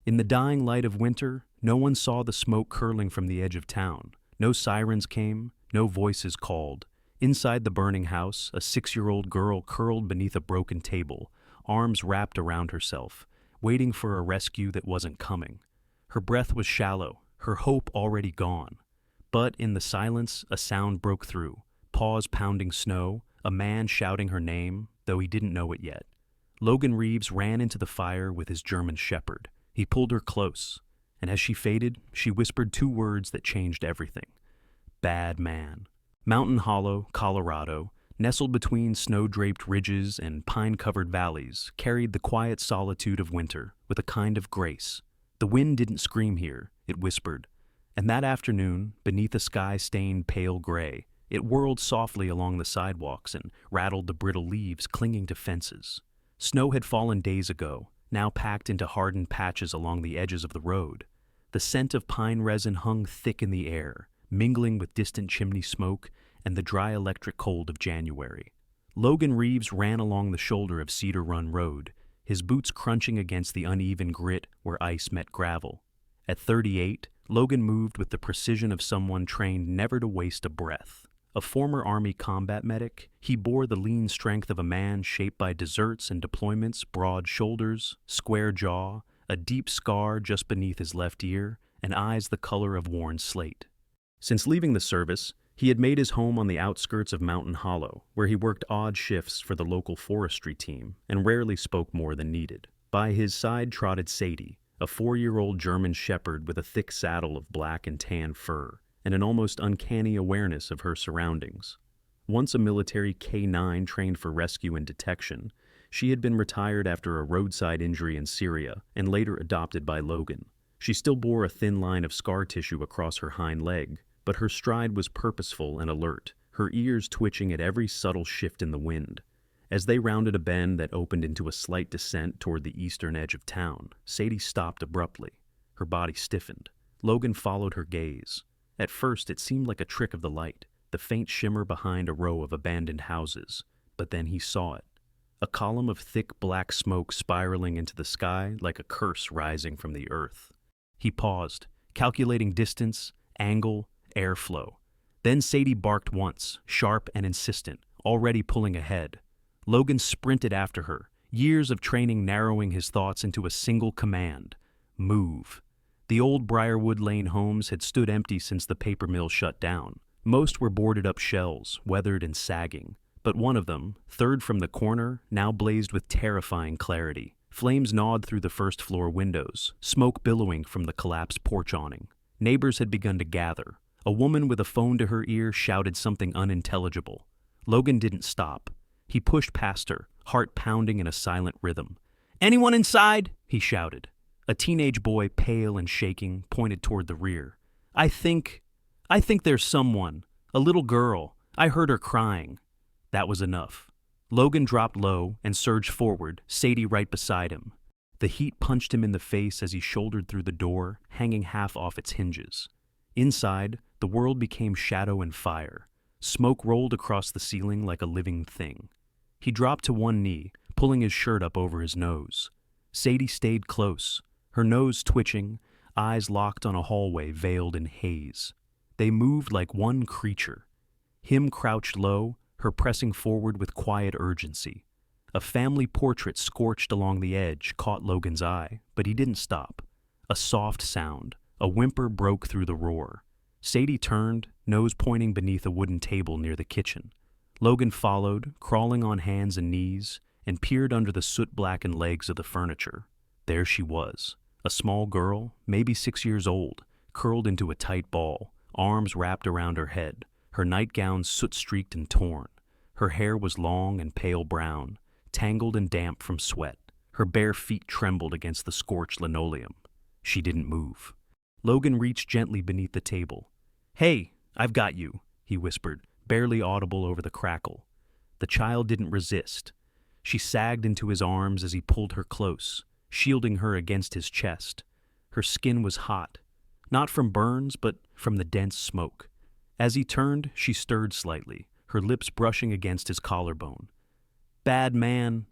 In the dying light of winter, no one saw the smoke curling from the edge of town. No sirens came, no voices called. Inside the burning house, a 6-year-old girl curled beneath a broken table, arms wrapped around herself, waiting for a rescue that wasn't coming. Her breath was shallow, her hope already gone. But in the silence, a sound broke through. Paws pounding snow, a man shouting her name, though he didn't know it yet. Logan Reeves ran into the fire with his German shepherd. He pulled her close, and as she faded, she whispered 2 words that changed everything. Bad man. Mountain Hollow, Colorado, nestled between snow-draped ridges and pine-covered valleys, carried the quiet solitude of winter with a kind of grace. The wind didn't scream here, it whispered. And that afternoon, beneath a sky stained pale gray, it whirled softly along the sidewalks and rattled the brittle leaves clinging to fences. Snow had fallen days ago, now packed into hardened patches along the edges of the road. The scent of pine resin hung thick in the air, mingling with distant chimney smoke and the dry electric cold of January. Logan Reeves ran along the shoulder of Cedar Run Road, his boots crunching against the uneven grit where ice met gravel. At 38, Logan moved with the precision of someone trained never to waste a breath. A former Army combat medic, he bore the lean strength of a man shaped by deserts and deployments, broad shoulders, square jaw, a deep scar just beneath his left ear, and eyes the color of worn slate. Since leaving the service, he had made his home on the outskirts of Mountain Hollow, where he worked odd shifts for the local forestry team and rarely spoke more than needed. By his side trotted Sadie, a 4-year-old German shepherd with a thick saddle of black and tan fur, and an almost uncanny awareness of her surroundings. Once a military K-9 trained for rescue and detection, she had been retired after a roadside injury in Syria and later adopted by Logan. She still bore a thin line of scar tissue across her hind leg, but her stride was purposeful and alert, her ears twitching at every subtle shift in the wind. As they rounded a bend that opened into a slight descent toward the eastern edge of town, Sadie stopped abruptly. Her body stiffened. Logan followed her gaze. At first, it seemed like a trick of the light, the faint shimmer behind a row of abandoned houses. But then he saw it. A column of thick black smoke spiraling into the sky like a curse rising from the earth. He paused, calculating distance, angle, airflow. Then Sadie barked once, sharp and insistent, already pulling ahead. Logan sprinted after her, years of training narrowing his thoughts into a single command: move. The old Briarwood Lane homes had stood empty since the paper mill shut down. Most were boarded up shells, weathered and sagging. But one of them, third from the corner, now blazed with terrifying clarity. Flames gnawed through the first-floor windows, smoke billowing from the collapsed porch awning. Neighbors had begun to gather. A woman with a phone to her ear shouted something unintelligible. Logan didn't stop. He pushed past her, heart pounding in a silent rhythm. "Anyone inside?" he shouted. A teenage boy, pale and shaking, pointed toward the rear. I think there's someone. A little girl. I heard her crying." That was enough. Logan dropped low and surged forward, Sadie right beside him. The heat punched him in the face as he shouldered through the door, hanging half off its hinges. Inside, the world became shadow and fire. Smoke rolled across the ceiling like a living thing. He dropped to one knee, pulling his shirt up over his nose. Sadie stayed close, her nose twitching, eyes locked on a hallway veiled in haze. They moved like one creature. Him crouched low, her pressing forward with quiet urgency. A family portrait scorched along the edge caught Logan's eye, but he didn't stop. A soft sound, a whimper broke through the roar. Sadie turned, nose pointing beneath a wooden table near the kitchen. Logan followed, crawling on hands and knees, and peered under the soot-blackened legs of the furniture. There she was, a small girl, maybe 6 years old, curled into a tight ball, arms wrapped around her head, her nightgown soot-streaked and torn. Her hair was long and pale brown, tangled and damp from sweat. Her bare feet trembled against the scorched linoleum. She didn't move. Logan reached gently beneath the table. "Hey, I've got you," he whispered, barely audible over the crackle. The child didn't resist. She sagged into his arms as he pulled her close, shielding her against his chest. Her skin was hot, not from burns, but from the dense smoke. As he turned, she stirred slightly, her lips brushing against his collarbone. "Bad man."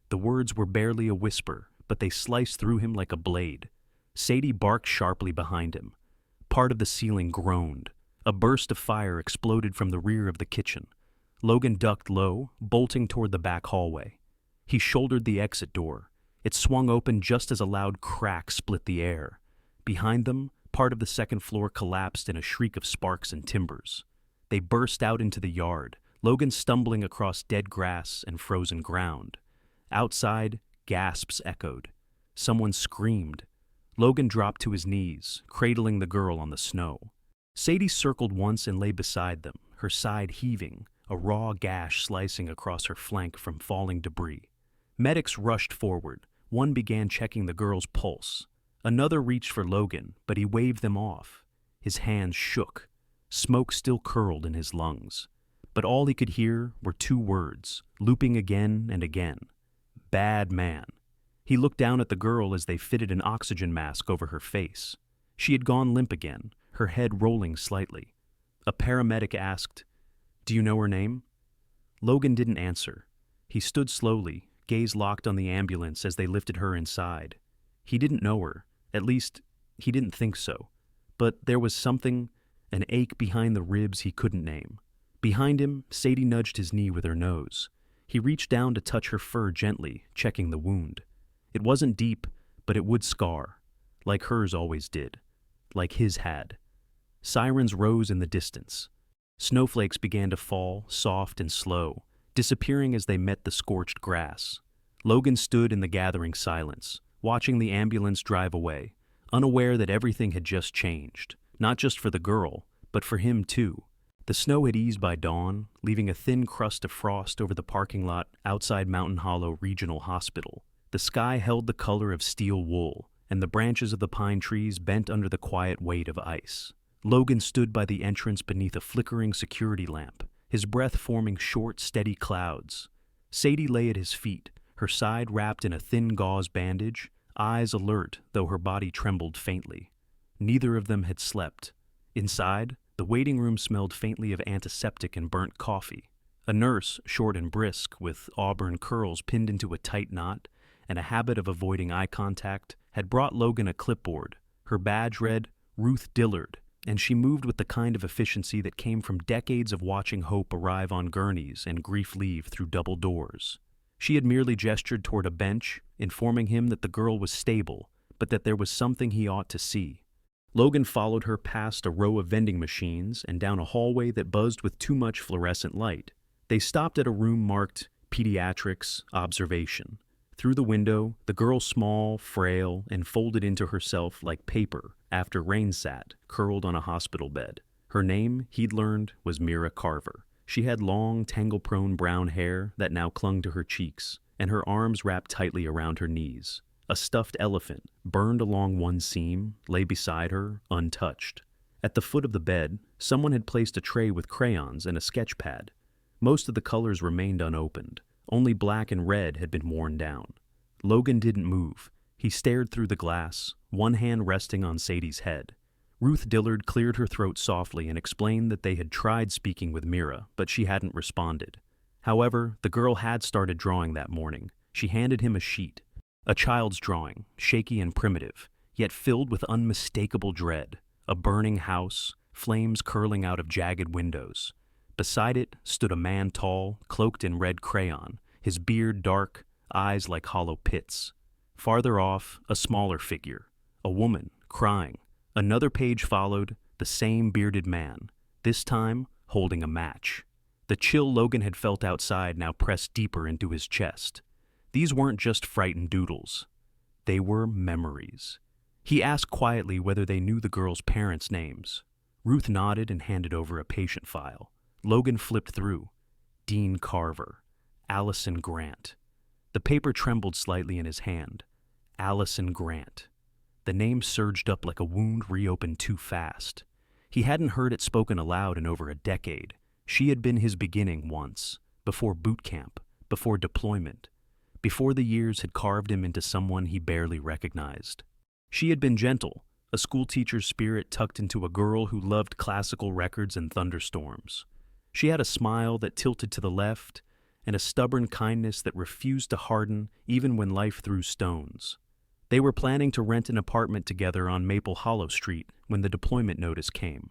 The words were barely a whisper, but they sliced through him like a blade. Sadie barked sharply behind him. Part of the ceiling groaned. A burst of fire exploded from the rear of the kitchen. Logan ducked low, bolting toward the back hallway. He shouldered the exit door. It swung open just as a loud crack split the air. Behind them, part of the second floor collapsed in a shriek of sparks and timbers. They burst out into the yard, Logan stumbling across dead grass and frozen ground. Outside, gasps echoed. Someone screamed. Logan dropped to his knees, cradling the girl on the snow. Sadie circled once and lay beside them, her side heaving, a raw gash slicing across her flank from falling debris. Medics rushed forward. One began checking the girl's pulse. Another reached for Logan, but he waved them off. His hands shook. Smoke still curled in his lungs. But all he could hear were two words, looping again and again. Bad man. He looked down at the girl as they fitted an oxygen mask over her face. She had gone limp again, her head rolling slightly. A paramedic asked, "Do you know her name?" Logan didn't answer. He stood slowly, gaze locked on the ambulance as they lifted her inside. He didn't know her. At least, he didn't think so. But there was something, an ache behind the ribs he couldn't name. Behind him, Sadie nudged his knee with her nose. He reached down to touch her fur gently, checking the wound. It wasn't deep, but it would scar, like hers always did, like his had. Sirens rose in the distance. Snowflakes began to fall, soft and slow, disappearing as they met the scorched grass. Logan stood in the gathering silence, watching the ambulance drive away, unaware that everything had just changed, not just for the girl, but for him too. The snow had eased by dawn, leaving a thin crust of frost over the parking lot outside Mountain Hollow Regional Hospital. The sky held the color of steel wool, and the branches of the pine trees bent under the quiet weight of ice. Logan stood by the entrance beneath a flickering security lamp, his breath forming short, steady clouds. Sadie lay at his feet, her side wrapped in a thin gauze bandage, eyes alert though her body trembled faintly. Neither of them had slept. Inside, the waiting room smelled faintly of antiseptic and burnt coffee. A nurse, short and brisk, with auburn curls pinned into a tight knot, and a habit of avoiding eye contact, had brought Logan a clipboard. Her badge read, "Ruth Dillard," and she moved with the kind of efficiency that came from decades of watching Hope arrive on gurneys and grief leave through double doors. She had merely gestured toward a bench, informing him that the girl was stable, but that there was something he ought to see. Logan followed her past a row of vending machines and down a hallway that buzzed with too much fluorescent light. They stopped at a room marked Pediatrics Observation. Through the window, the girl small, frail, and folded into herself like paper after rain sat, curled on a hospital bed. Her name, he'd learned, was Mira Carver. She had long, tangle-prone brown hair that now clung to her cheeks, and her arms wrapped tightly around her knees. A stuffed elephant, burned along one seam, lay beside her, untouched. At the foot of the bed, someone had placed a tray with crayons and a sketch pad. Most of the colors remained unopened. Only black and red had been worn down. Logan didn't move. He stared through the glass, one hand resting on Sadie's head. Ruth Dillard cleared her throat softly and explained that they had tried speaking with Mira, but she hadn't responded. However, the girl had started drawing that morning. She handed him a sheet. A child's drawing, shaky and primitive, yet filled with unmistakable dread. A burning house, flames curling out of jagged windows. Beside it stood a man tall, cloaked in red crayon, his beard dark, eyes like hollow pits. Farther off, a smaller figure, a woman, crying. Another page followed, the same bearded man, this time holding a match. The chill Logan had felt outside now pressed deeper into his chest. These weren't just frightened doodles. They were memories. He asked quietly whether they knew the girl's parents' names. Ruth nodded and handed over a patient file. Logan flipped through. Dean Carver. Allison Grant. The paper trembled slightly in his hand. Allison Grant. The name surged up like a wound reopened too fast. He hadn't heard it spoken aloud in over a decade. She had been his beginning once, before boot camp, before deployment, before the years had carved him into someone he barely recognized. She had been gentle, a schoolteacher's spirit tucked into a girl who loved classical records and thunderstorms. She had a smile that tilted to the left, and a stubborn kindness that refused to harden even when life threw stones. They were planning to rent an apartment together on Maple Hollow Street when the deployment notice came.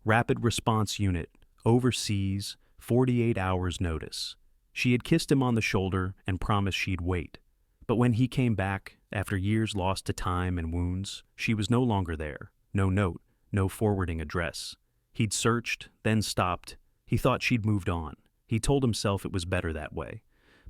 Rapid Response Unit, overseas, 48 hours notice. She had kissed him on the shoulder and promised she'd wait. But when he came back, after years lost to time and wounds, she was no longer there. No note, no forwarding address. He'd searched, then stopped. He thought she'd moved on. He told himself it was better that way.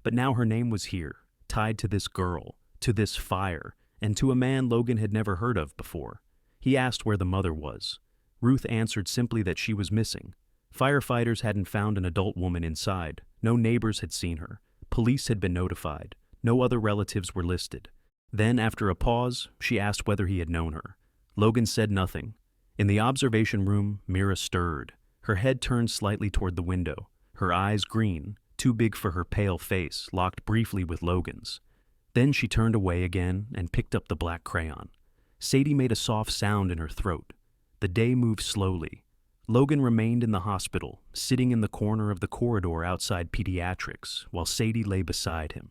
But now her name was here, tied to this girl, to this fire, and to a man Logan had never heard of before. He asked where the mother was. Ruth answered simply that she was missing. Firefighters hadn't found an adult woman inside. No neighbors had seen her. Police had been notified. No other relatives were listed. Then, after a pause, she asked whether he had known her. Logan said nothing. In the observation room, Mira stirred. Her head turned slightly toward the window. Her eyes, green, too big for her pale face, locked briefly with Logan's. Then she turned away again and picked up the black crayon. Sadie made a soft sound in her throat. The day moved slowly. Logan remained in the hospital, sitting in the corner of the corridor outside pediatrics, while Sadie lay beside him.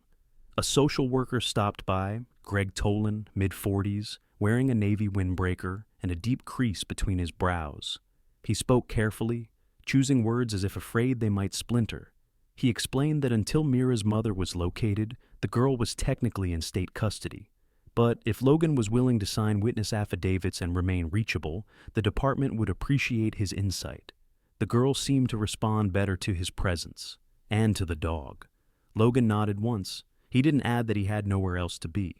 A social worker stopped by, Greg Tolan, mid-40s, wearing a navy windbreaker and a deep crease between his brows. He spoke carefully, choosing words as if afraid they might splinter. He explained that until Mira's mother was located, the girl was technically in state custody. But if Logan was willing to sign witness affidavits and remain reachable, the department would appreciate his insight. The girl seemed to respond better to his presence, and to the dog. Logan nodded once. He didn't add that he had nowhere else to be.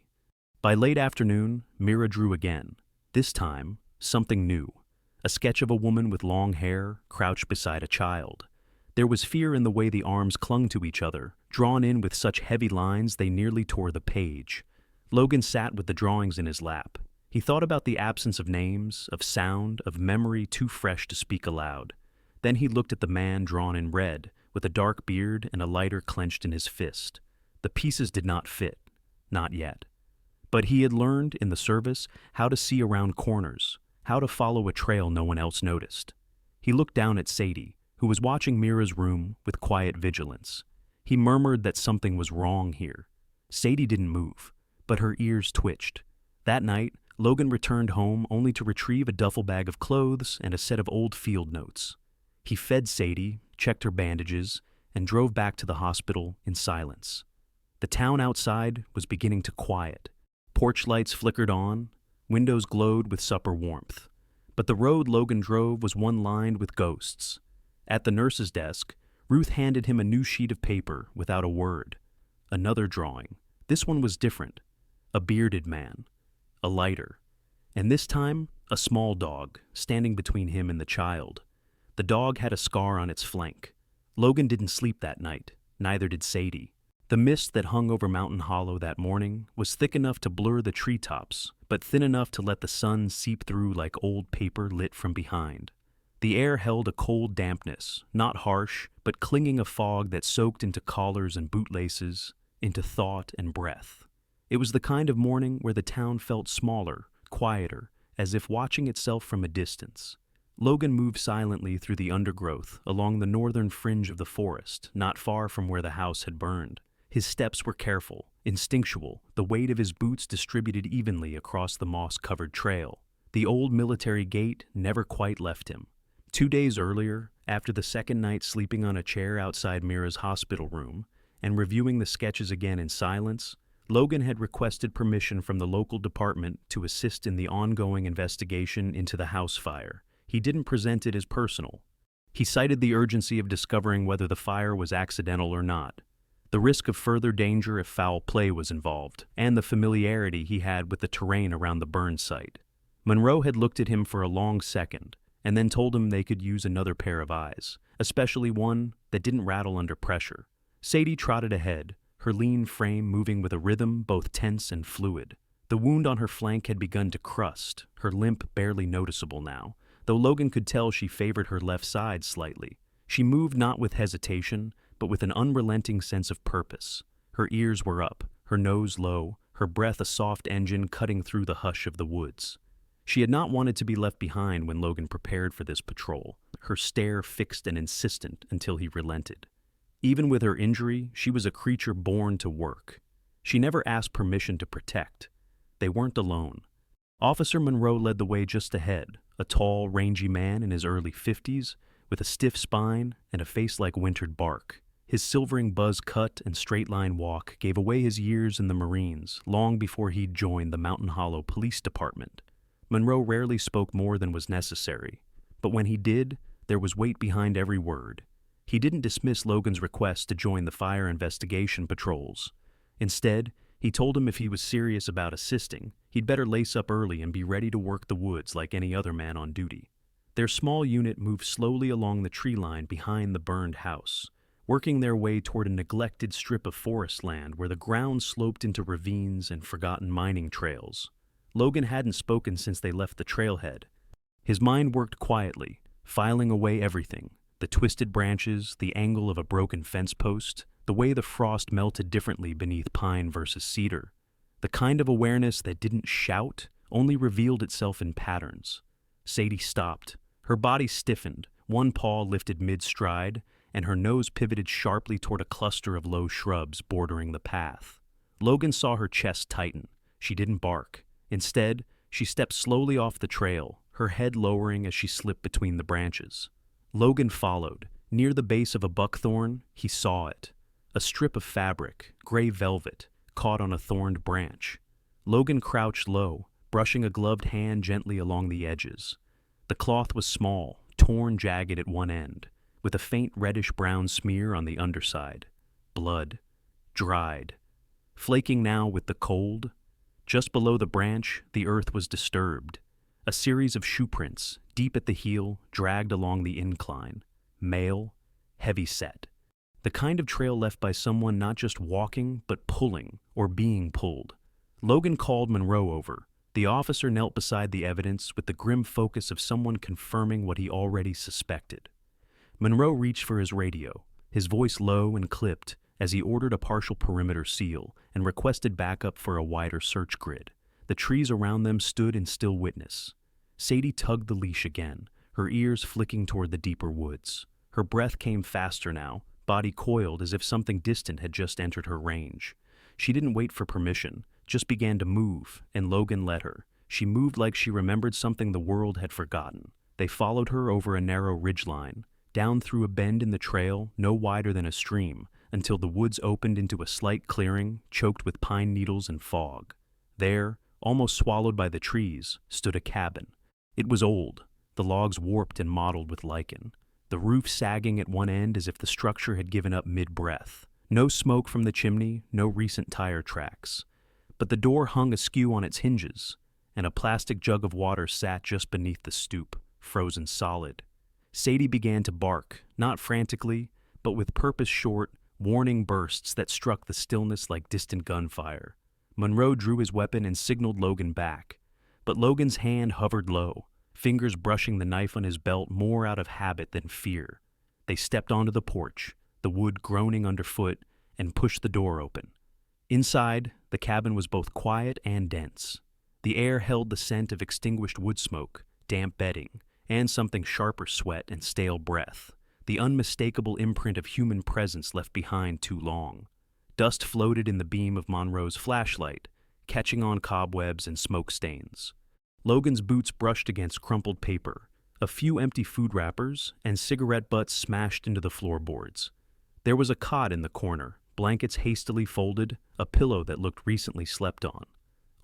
By late afternoon, Mira drew again. This time, something new. A sketch of a woman with long hair, crouched beside a child. There was fear in the way the arms clung to each other, drawn in with such heavy lines they nearly tore the page. Logan sat with the drawings in his lap. He thought about the absence of names, of sound, of memory too fresh to speak aloud. Then he looked at the man drawn in red, with a dark beard and a lighter clenched in his fist. The pieces did not fit. Not yet. But he had learned, in the service, how to see around corners, how to follow a trail no one else noticed. He looked down at Sadie, who was watching Mira's room with quiet vigilance. He murmured that something was wrong here. Sadie didn't move, but her ears twitched. That night, Logan returned home only to retrieve a duffel bag of clothes and a set of old field notes. He fed Sadie, checked her bandages, and drove back to the hospital in silence. The town outside was beginning to quiet. Porch lights flickered on, windows glowed with supper warmth. But the road Logan drove was one lined with ghosts. At the nurse's desk, Ruth handed him a new sheet of paper without a word. Another drawing. This one was different. A bearded man. A lighter. And this time, a small dog, standing between him and the child. The dog had a scar on its flank. Logan didn't sleep that night. Neither did Sadie. The mist that hung over Mountain Hollow that morning was thick enough to blur the treetops, but thin enough to let the sun seep through like old paper lit from behind. The air held a cold dampness, not harsh, but clinging a fog that soaked into collars and bootlaces, into thought and breath. It was the kind of morning where the town felt smaller, quieter, as if watching itself from a distance. Logan moved silently through the undergrowth along the northern fringe of the forest, not far from where the house had burned. His steps were careful, instinctual, the weight of his boots distributed evenly across the moss-covered trail. The old military gait never quite left him. 2 days earlier, after the second night sleeping on a chair outside Mira's hospital room and reviewing the sketches again in silence, Logan had requested permission from the local department to assist in the ongoing investigation into the house fire. He didn't present it as personal. He cited the urgency of discovering whether the fire was accidental or not, the risk of further danger if foul play was involved, and the familiarity he had with the terrain around the burn site. Monroe had looked at him for a long second, and then told him they could use another pair of eyes, especially one that didn't rattle under pressure. Sadie trotted ahead, her lean frame moving with a rhythm both tense and fluid. The wound on her flank had begun to crust, her limp barely noticeable now, though Logan could tell she favored her left side slightly. She moved not with hesitation, but with an unrelenting sense of purpose. Her ears were up, her nose low, her breath a soft engine cutting through the hush of the woods. She had not wanted to be left behind when Logan prepared for this patrol, her stare fixed and insistent until he relented. Even with her injury, she was a creature born to work. She never asked permission to protect. They weren't alone. Officer Monroe led the way just ahead, a tall, rangy man in his early 50s, with a stiff spine and a face like wintered bark. His silvering buzz cut and straight-line walk gave away his years in the Marines, long before he'd joined the Mountain Hollow Police Department. Monroe rarely spoke more than was necessary, but when he did, there was weight behind every word. He didn't dismiss Logan's request to join the fire investigation patrols. Instead, he told him if he was serious about assisting, he'd better lace up early and be ready to work the woods like any other man on duty. Their small unit moved slowly along the tree line behind the burned house, working their way toward a neglected strip of forest land where the ground sloped into ravines and forgotten mining trails. Logan hadn't spoken since they left the trailhead. His mind worked quietly, filing away everything: the twisted branches, the angle of a broken fence post, the way the frost melted differently beneath pine versus cedar. The kind of awareness that didn't shout, only revealed itself in patterns. Sadie stopped. Her body stiffened, one paw lifted mid-stride, and her nose pivoted sharply toward a cluster of low shrubs bordering the path. Logan saw her chest tighten. She didn't bark. Instead, she stepped slowly off the trail, her head lowering as she slipped between the branches. Logan followed. Near the base of a buckthorn, he saw it. A strip of fabric, gray velvet, caught on a thorned branch. Logan crouched low, brushing a gloved hand gently along the edges. The cloth was small, torn jagged at one end, with a faint reddish-brown smear on the underside. Blood. Dried. Flaking now with the cold. Just below the branch, the earth was disturbed. A series of shoe prints, deep at the heel, dragged along the incline. Male, heavy-set. The kind of trail left by someone not just walking, but pulling, or being pulled. Logan called Monroe over. The officer knelt beside the evidence with the grim focus of someone confirming what he already suspected. Monroe reached for his radio, his voice low and clipped, as he ordered a partial perimeter seal and requested backup for a wider search grid. The trees around them stood in still witness. Sadie tugged the leash again, her ears flicking toward the deeper woods. Her breath came faster now, body coiled as if something distant had just entered her range. She didn't wait for permission, just began to move, and Logan let her. She moved like she remembered something the world had forgotten. They followed her over a narrow ridgeline, down through a bend in the trail no wider than a stream, until the woods opened into a slight clearing choked with pine needles and fog. There, almost swallowed by the trees, stood a cabin. It was old, the logs warped and mottled with lichen, the roof sagging at one end as if the structure had given up mid-breath. No smoke from the chimney, no recent tire tracks. But the door hung askew on its hinges, and a plastic jug of water sat just beneath the stoop, frozen solid. Sadie began to bark, not frantically, but with purpose-short, warning bursts that struck the stillness like distant gunfire. Monroe drew his weapon and signaled Logan back, but Logan's hand hovered low, fingers brushing the knife on his belt more out of habit than fear. They stepped onto the porch, the wood groaning underfoot, and pushed the door open. Inside, the cabin was both quiet and dense. The air held the scent of extinguished wood smoke, damp bedding, and something sharper sweat and stale breath, the unmistakable imprint of human presence left behind too long. Dust floated in the beam of Monroe's flashlight, catching on cobwebs and smoke stains. Logan's boots brushed against crumpled paper, a few empty food wrappers, and cigarette butts smashed into the floorboards. There was a cot in the corner, blankets hastily folded, a pillow that looked recently slept on.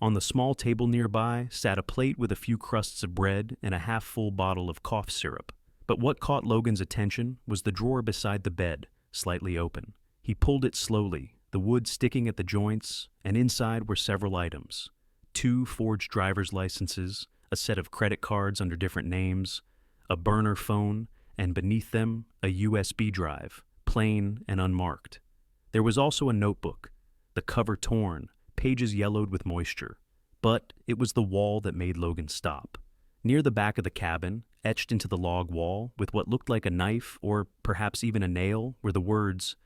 On the small table nearby sat a plate with a few crusts of bread and a half-full bottle of cough syrup. But what caught Logan's attention was the drawer beside the bed, slightly open. He pulled it slowly, the wood sticking at the joints, and inside were several items. 2 forged driver's licenses, a set of credit cards under different names, a burner phone, and beneath them, a USB drive, plain and unmarked. There was also a notebook, the cover torn, pages yellowed with moisture. But it was the wall that made Logan stop. Near the back of the cabin, etched into the log wall, with what looked like a knife or perhaps even a nail, were the words,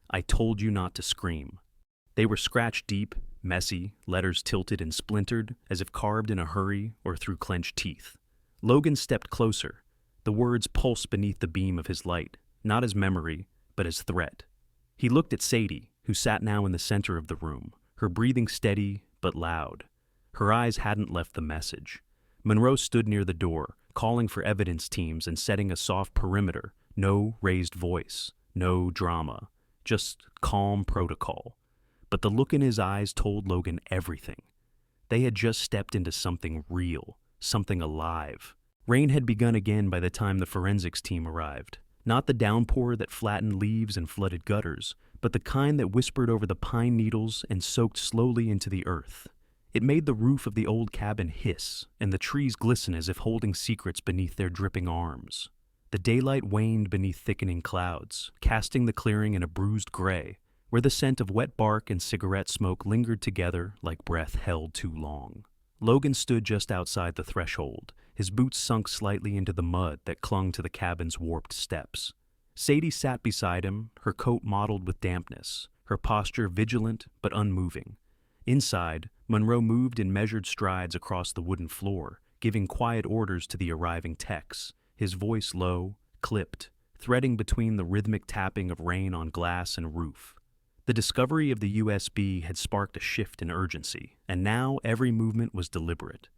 "I told you not to scream." They were scratched deep, messy, letters tilted and splintered, as if carved in a hurry or through clenched teeth. Logan stepped closer. The words pulsed beneath the beam of his light, not as memory, but as threat. He looked at Sadie, who sat now in the center of the room, her breathing steady but loud. Her eyes hadn't left the message. Monroe stood near the door, calling for evidence teams and setting a soft perimeter. No raised voice, no drama, just calm protocol. But the look in his eyes told Logan everything. They had just stepped into something real, something alive. Rain had begun again by the time the forensics team arrived. Not the downpour that flattened leaves and flooded gutters, but the kind that whispered over the pine needles and soaked slowly into the earth. It made the roof of the old cabin hiss, and the trees glisten as if holding secrets beneath their dripping arms. The daylight waned beneath thickening clouds, casting the clearing in a bruised gray, where the scent of wet bark and cigarette smoke lingered together like breath held too long. Logan stood just outside the threshold, his boots sunk slightly into the mud that clung to the cabin's warped steps. Sadie sat beside him, her coat mottled with dampness, her posture vigilant but unmoving. Inside, Monroe moved in measured strides across the wooden floor, giving quiet orders to the arriving techs, his voice low, clipped, threading between the rhythmic tapping of rain on glass and roof. The discovery of the USB had sparked a shift in urgency, and now every movement was deliberate.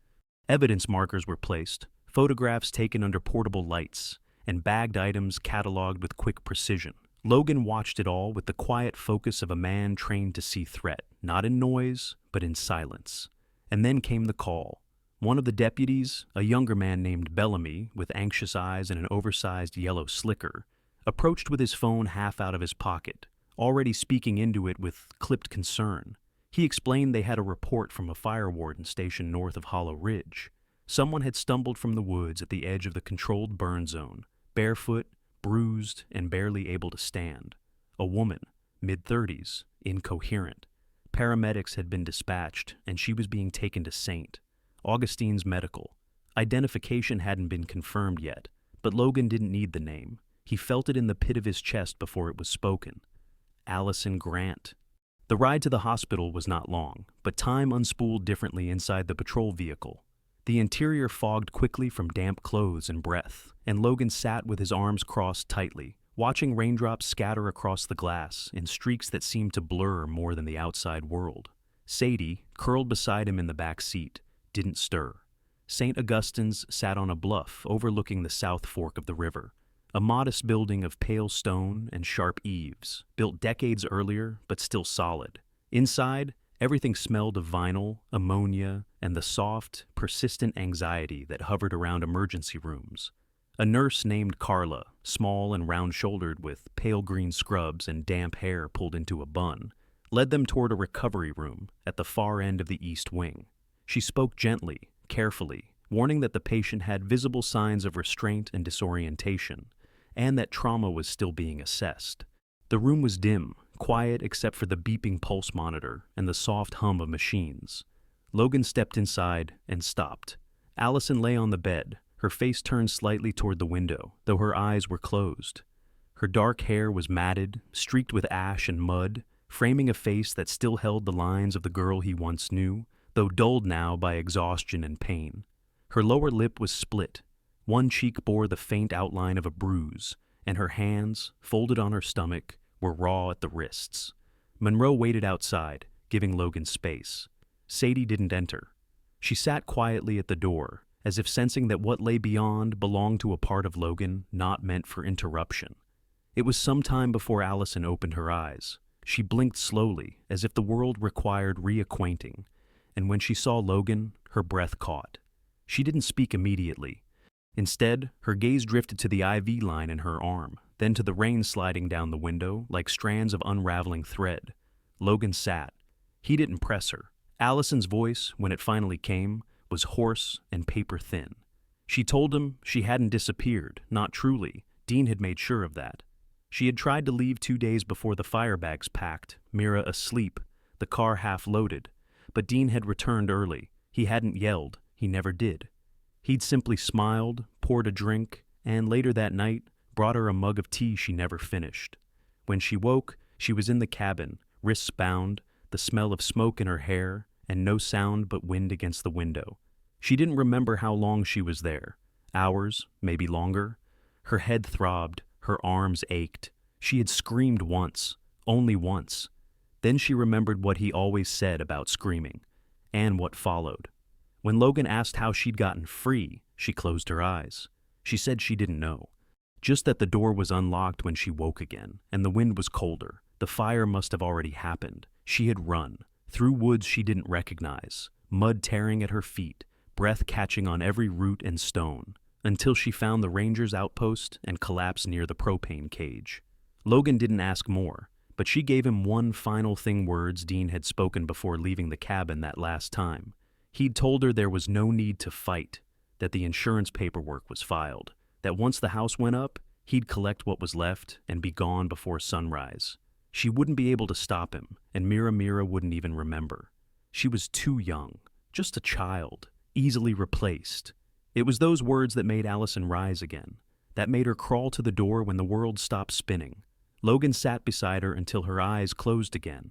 Evidence markers were placed, photographs taken under portable lights, and bagged items cataloged with quick precision. Logan watched it all with the quiet focus of a man trained to see threat, not in noise, but in silence. And then came the call. One of the deputies, a younger man named Bellamy, with anxious eyes and an oversized yellow slicker, approached with his phone half out of his pocket, already speaking into it with clipped concern. He explained they had a report from a fire warden stationed north of Hollow Ridge. Someone had stumbled from the woods at the edge of the controlled burn zone, barefoot, bruised, and barely able to stand. A woman, mid-30s, incoherent. Paramedics had been dispatched, and she was being taken to St. Augustine's Medical. Identification hadn't been confirmed yet, but Logan didn't need the name. He felt it in the pit of his chest before it was spoken. Allison Grant. The ride to the hospital was not long, but time unspooled differently inside the patrol vehicle. The interior fogged quickly from damp clothes and breath, and Logan sat with his arms crossed tightly, watching raindrops scatter across the glass in streaks that seemed to blur more than the outside world. Sadie, curled beside him in the back seat, didn't stir. St. Augustine's sat on a bluff overlooking the south fork of the river, a modest building of pale stone and sharp eaves, built decades earlier but still solid. Inside, everything smelled of vinyl, ammonia, and the soft, persistent anxiety that hovered around emergency rooms. A nurse named Carla, small and round-shouldered with pale green scrubs and damp hair pulled into a bun, led them toward a recovery room at the far end of the east wing. She spoke gently, carefully, warning that the patient had visible signs of restraint and disorientation, and that trauma was still being assessed. The room was dim, quiet except for the beeping pulse monitor and the soft hum of machines. Logan stepped inside and stopped. Allison lay on the bed, her face turned slightly toward the window, though her eyes were closed. Her dark hair was matted, streaked with ash and mud, framing a face that still held the lines of the girl he once knew, though dulled now by exhaustion and pain. Her lower lip was split. One cheek bore the faint outline of a bruise, and her hands, folded on her stomach, were raw at the wrists. Monroe waited outside, giving Logan space. Sadie didn't enter. She sat quietly at the door, as if sensing that what lay beyond belonged to a part of Logan not meant for interruption. It was some time before Allison opened her eyes. She blinked slowly, as if the world required reacquainting, and when she saw Logan, her breath caught. She didn't speak immediately. Instead, her gaze drifted to the IV line in her arm, then to the rain sliding down the window like strands of unraveling thread. Logan sat. He didn't press her. Allison's voice, when it finally came, was hoarse and paper-thin. She told him she hadn't disappeared, not truly. Dean had made sure of that. She had tried to leave 2 days before the firebags packed, Mira asleep, the car half-loaded. But Dean had returned early. He hadn't yelled. He never did. He'd simply smiled, poured a drink, and later that night brought her a mug of tea she never finished. When she woke, she was in the cabin, wrists bound, the smell of smoke in her hair, and no sound but wind against the window. She didn't remember how long she was there. Hours, maybe longer. Her head throbbed, her arms ached. She had screamed once, only once. Then she remembered what he always said about screaming. and what followed. When Logan asked how she'd gotten free, she closed her eyes. She said she didn't know. Just that the door was unlocked when she woke again, and the wind was colder. The fire must have already happened. She had run, through woods she didn't recognize, mud tearing at her feet, breath catching on every root and stone, until she found the ranger's outpost and collapsed near the propane cage. Logan didn't ask more, but she gave him one final thing words Dean had spoken before leaving the cabin that last time. He'd told her there was no need to fight, that the insurance paperwork was filed, that once the house went up, he'd collect what was left and be gone before sunrise. She wouldn't be able to stop him, and Mira wouldn't even remember. She was too young, just a child, easily replaced. It was those words that made Allison rise again, that made her crawl to the door when the world stopped spinning. Logan sat beside her until her eyes closed again.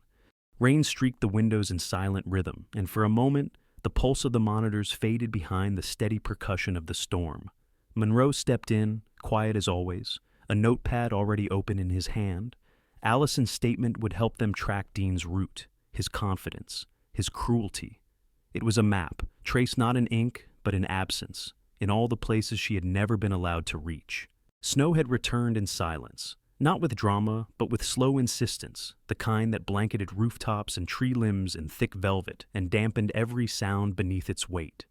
Rain streaked the windows in silent rhythm, and for a moment, the pulse of the monitors faded behind the steady percussion of the storm. Monroe stepped in, quiet as always, a notepad already open in his hand. Allison's statement would help them track Dean's route, his confidence, his cruelty. It was a map, traced not in ink, but in absence, in all the places she had never been allowed to reach. Snow had returned in silence, not with drama, but with slow insistence, the kind that blanketed rooftops and tree limbs in thick velvet and dampened every sound beneath its weight.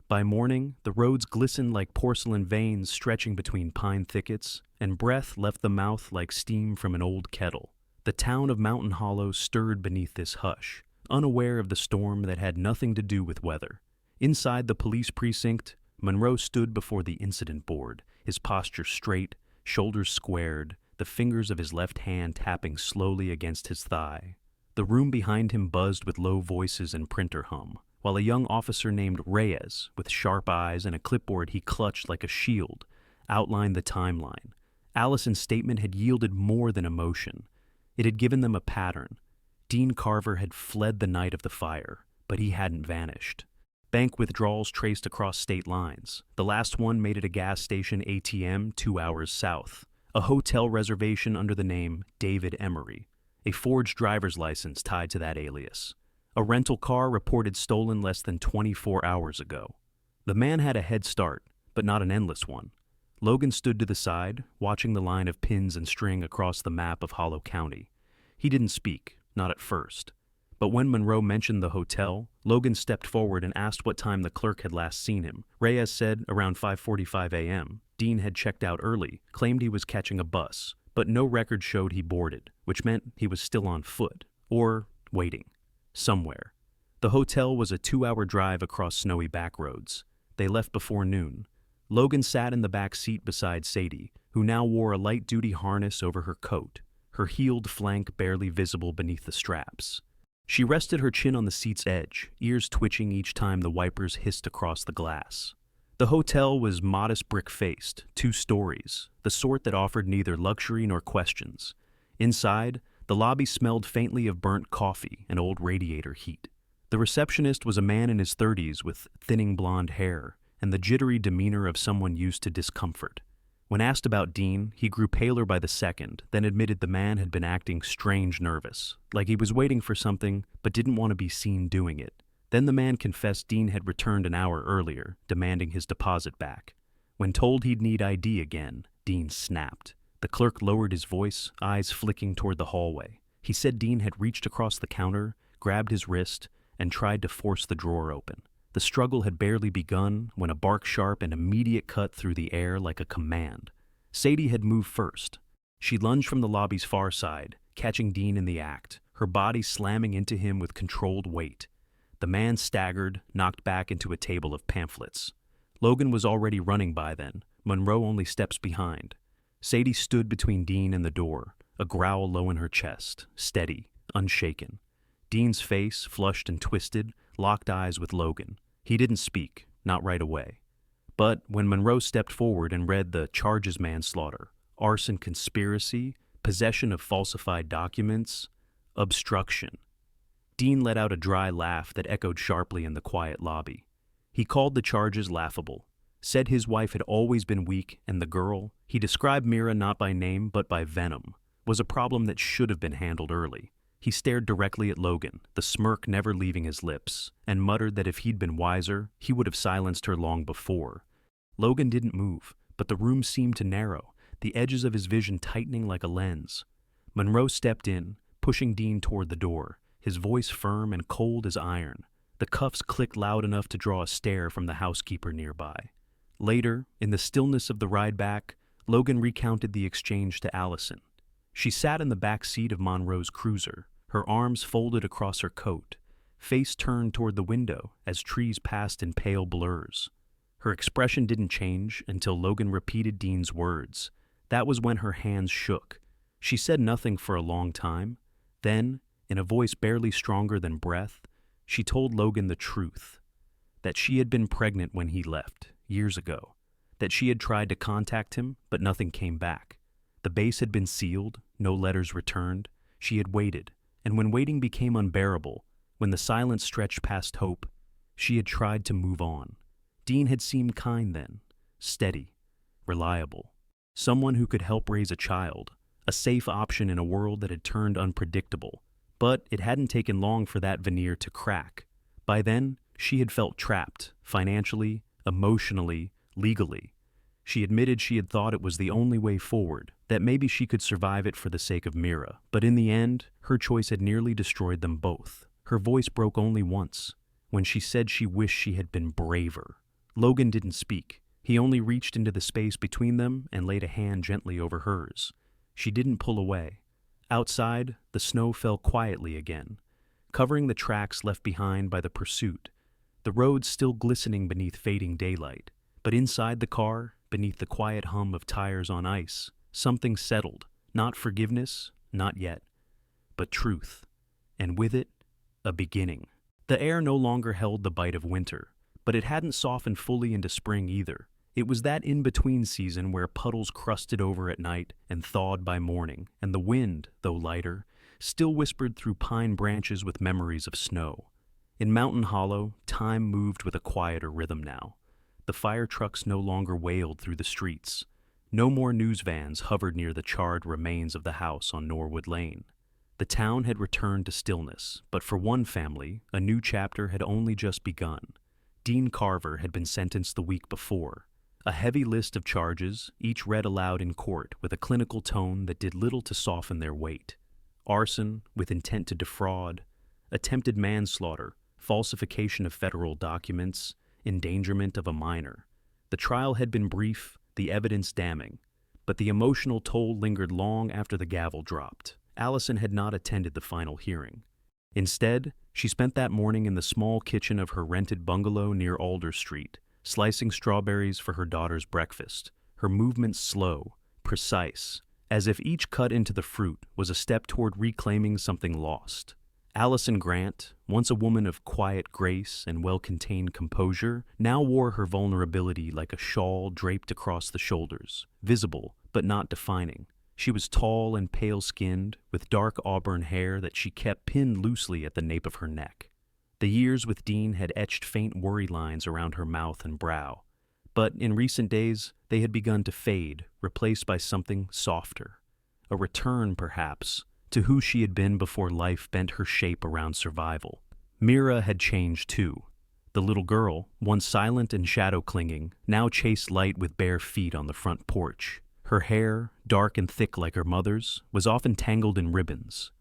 By morning, the roads glistened like porcelain veins stretching between pine thickets, and breath left the mouth like steam from an old kettle. The town of Mountain Hollow stirred beneath this hush, unaware of the storm that had nothing to do with weather. Inside the police precinct, Monroe stood before the incident board, his posture straight, shoulders squared, the fingers of his left hand tapping slowly against his thigh. The room behind him buzzed with low voices and printer hum, while a young officer named Reyes, with sharp eyes and a clipboard he clutched like a shield, outlined the timeline. Allison's statement had yielded more than emotion. It had given them a pattern. Dean Carver had fled the night of the fire, but he hadn't vanished. Bank withdrawals traced across state lines. The last one made at a gas station ATM 2 hours south. A hotel reservation under the name David Emery. A forged driver's license tied to that alias. A rental car reported stolen less than 24 hours ago. The man had a head start, but not an endless one. Logan stood to the side, watching the line of pins and string across the map of Hollow County. He didn't speak, not at first. But when Monroe mentioned the hotel, Logan stepped forward and asked what time the clerk had last seen him. Reyes said around 5:45 a.m. Dean had checked out early, claimed he was catching a bus, but no record showed he boarded, which meant he was still on foot, or waiting, somewhere. The hotel was a 2-hour drive across snowy back roads. They left before noon. Logan sat in the back seat beside Sadie, who now wore a light-duty harness over her coat, her heeled flank barely visible beneath the straps. She rested her chin on the seat's edge, ears twitching each time the wipers hissed across the glass. The hotel was modest brick-faced, 2 stories, the sort that offered neither luxury nor questions. Inside, the lobby smelled faintly of burnt coffee and old radiator heat. The receptionist was a man in his 30s with thinning blonde hair and the jittery demeanor of someone used to discomfort. When asked about Dean, he grew paler by the second, then admitted the man had been acting strange nervous, like he was waiting for something but didn't want to be seen doing it. Then the man confessed Dean had returned an hour earlier, demanding his deposit back. When told he'd need ID again, Dean snapped. The clerk lowered his voice, eyes flicking toward the hallway. He said Dean had reached across the counter, grabbed his wrist, and tried to force the drawer open. The struggle had barely begun when a bark-sharp and immediate cut through the air like a command. Sadie had moved first. She lunged from the lobby's far side, catching Dean in the act, her body slamming into him with controlled weight. The man staggered, knocked back into a table of pamphlets. Logan was already running by then, Monroe only steps behind. Sadie stood between Dean and the door, a growl low in her chest, steady, unshaken. Dean's face, flushed and twisted, locked eyes with Logan. He didn't speak, not right away. But when Monroe stepped forward and read the charges manslaughter, arson conspiracy, possession of falsified documents, obstruction, Dean let out a dry laugh that echoed sharply in the quiet lobby. He called the charges laughable, said his wife had always been weak, and the girl, he described Mira not by name but by venom, was a problem that should have been handled early. He stared directly at Logan, the smirk never leaving his lips, and muttered that if he'd been wiser, he would have silenced her long before. Logan didn't move, but the room seemed to narrow, the edges of his vision tightening like a lens. Monroe stepped in, pushing Dean toward the door, his voice firm and cold as iron. The cuffs clicked loud enough to draw a stare from the housekeeper nearby. Later, in the stillness of the ride back, Logan recounted the exchange to Allison. She sat in the back seat of Monroe's cruiser, her arms folded across her coat, face turned toward the window as trees passed in pale blurs. Her expression didn't change until Logan repeated Dean's words. That was when her hands shook. She said nothing for a long time. Then, in a voice barely stronger than breath, she told Logan the truth. That she had been pregnant when he left, years ago. That she had tried to contact him, but nothing came back. The base had been sealed, no letters returned. She had waited, and when waiting became unbearable, when the silence stretched past hope, she had tried to move on. Dean had seemed kind then, steady, reliable. Someone who could help raise a child, a safe option in a world that had turned unpredictable. But it hadn't taken long for that veneer to crack. By then, she had felt trapped, financially, emotionally, legally. She admitted she had thought it was the only way forward, that maybe she could survive it for the sake of Mira. But in the end, her choice had nearly destroyed them both. Her voice broke only once, when she said she wished she had been braver. Logan didn't speak. He only reached into the space between them and laid a hand gently over hers. She didn't pull away. Outside, the snow fell quietly again, covering the tracks left behind by the pursuit, the road still glistening beneath fading daylight. But inside the car, beneath the quiet hum of tires on ice, something settled. Not forgiveness, not yet, but truth. And with it, a beginning. The air no longer held the bite of winter, but it hadn't softened fully into spring either. It was that in-between season where puddles crusted over at night and thawed by morning, and the wind, though lighter, still whispered through pine branches with memories of snow. In Mountain Hollow, time moved with a quieter rhythm now. The fire trucks no longer wailed through the streets. No more news vans hovered near the charred remains of the house on Norwood Lane. The town had returned to stillness, but for one family, a new chapter had only just begun. Dean Carver had been sentenced the week before. A heavy list of charges, each read aloud in court with a clinical tone that did little to soften their weight. Arson with intent to defraud, attempted manslaughter, falsification of federal documents, endangerment of a minor. The trial had been brief, the evidence damning, but the emotional toll lingered long after the gavel dropped. Allison had not attended the final hearing. Instead, she spent that morning in the small kitchen of her rented bungalow near Alder Street, slicing strawberries for her daughter's breakfast, her movements slow, precise, as if each cut into the fruit was a step toward reclaiming something lost. Allison Grant, once a woman of quiet grace and well-contained composure, now wore her vulnerability like a shawl draped across the shoulders, visible but not defining. She was tall and pale-skinned, with dark auburn hair that she kept pinned loosely at the nape of her neck. The years with Dean had etched faint worry lines around her mouth and brow, but in recent days they had begun to fade, replaced by something softer. A return, perhaps, to who she had been before life bent her shape around survival. Mira had changed too. The little girl, once silent and shadow-clinging, now chased light with bare feet on the front porch. Her hair, dark and thick like her mother's, was often tangled in ribbons.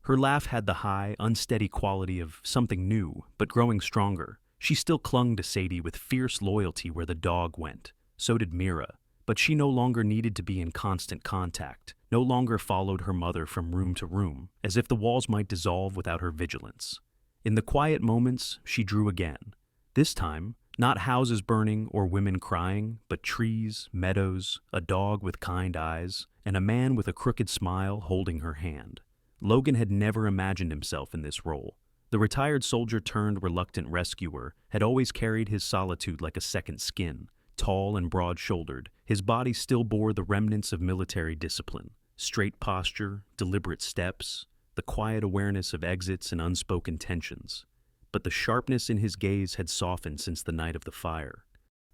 Her laugh had the high, unsteady quality of something new, but growing stronger. She still clung to Sadie with fierce loyalty where the dog went. So did Mira. But she no longer needed to be in constant contact, no longer followed her mother from room to room, as if the walls might dissolve without her vigilance. In the quiet moments, she drew again. This time, not houses burning or women crying, but trees, meadows, a dog with kind eyes, and a man with a crooked smile holding her hand. Logan had never imagined himself in this role. The retired soldier turned reluctant rescuer had always carried his solitude like a second skin. Tall and broad-shouldered, his body still bore the remnants of military discipline. Straight posture, deliberate steps, the quiet awareness of exits and unspoken tensions. But the sharpness in his gaze had softened since the night of the fire.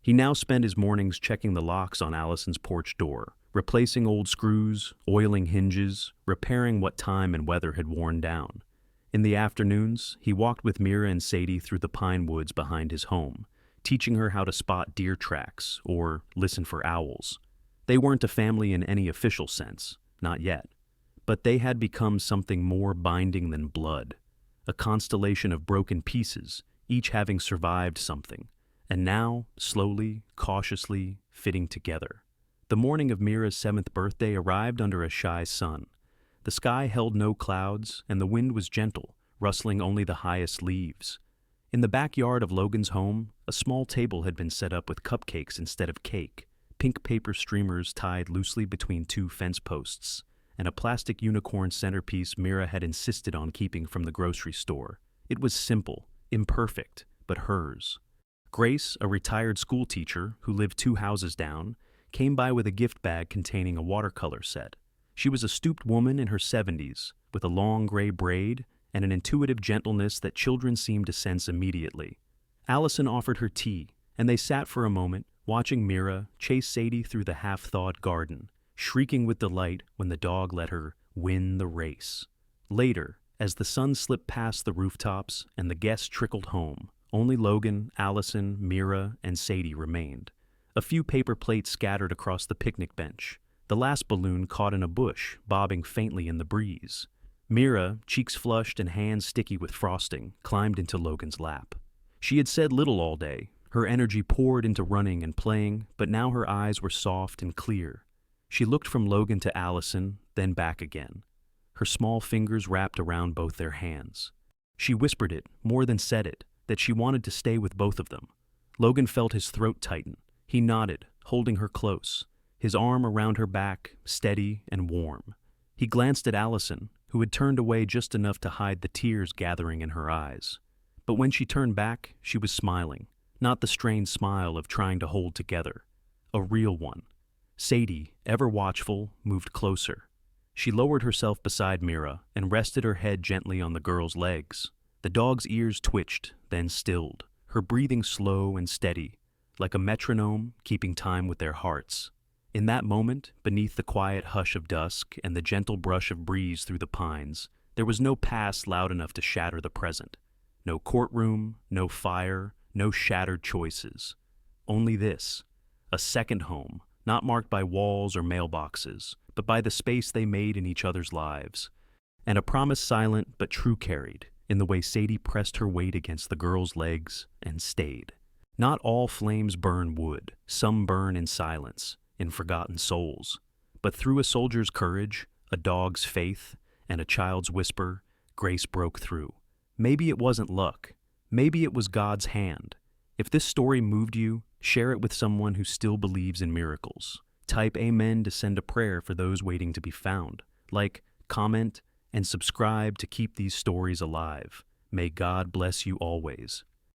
He now spent his mornings checking the locks on Allison's porch door, replacing old screws, oiling hinges, repairing what time and weather had worn down. In the afternoons, he walked with Mira and Sadie through the pine woods behind his home, teaching her how to spot deer tracks or listen for owls. They weren't a family in any official sense, not yet, but they had become something more binding than blood, a constellation of broken pieces, each having survived something, and now, slowly, cautiously, fitting together. The morning of Mira's 7th birthday arrived under a shy sun. The sky held no clouds, and the wind was gentle, rustling only the highest leaves. In the backyard of Logan's home, a small table had been set up with cupcakes instead of cake, pink paper streamers tied loosely between 2 fence posts, and a plastic unicorn centerpiece Mira had insisted on keeping from the grocery store. It was simple, imperfect, but hers. Grace, a retired school teacher who lived 2 houses down, came by with a gift bag containing a watercolor set. She was a stooped woman in her 70s, with a long gray braid and an intuitive gentleness that children seemed to sense immediately. Allison offered her tea, and they sat for a moment, watching Mira chase Sadie through the half-thawed garden, shrieking with delight when the dog let her win the race. Later, as the sun slipped past the rooftops and the guests trickled home, only Logan, Allison, Mira, and Sadie remained. A few paper plates scattered across the picnic bench, the last balloon caught in a bush, bobbing faintly in the breeze. Mira, cheeks flushed and hands sticky with frosting, climbed into Logan's lap. She had said little all day. Her energy poured into running and playing, but now her eyes were soft and clear. She looked from Logan to Allison, then back again. Her small fingers wrapped around both their hands. She whispered it, more than said it, that she wanted to stay with both of them. Logan felt his throat tighten. He nodded, holding her close, his arm around her back, steady and warm. He glanced at Allison, who had turned away just enough to hide the tears gathering in her eyes. But when she turned back, she was smiling, not the strained smile of trying to hold together, a real one. Sadie, ever watchful, moved closer. She lowered herself beside Mira and rested her head gently on the girl's legs. The dog's ears twitched, then stilled, her breathing slow and steady, like a metronome keeping time with their hearts. In that moment, beneath the quiet hush of dusk and the gentle brush of breeze through the pines, there was no past loud enough to shatter the present. No courtroom, no fire, no shattered choices. Only this, a second home, not marked by walls or mailboxes, but by the space they made in each other's lives. And a promise silent but true carried in the way Sadie pressed her weight against the girl's legs and stayed. Not all flames burn wood, some burn in silence, in forgotten souls. But through a soldier's courage, a dog's faith, and a child's whisper, grace broke through. Maybe it wasn't luck. Maybe it was God's hand. If this story moved you, share it with someone who still believes in miracles. Type amen to send a prayer for those waiting to be found. Like, comment, and subscribe to keep these stories alive. May God bless you always.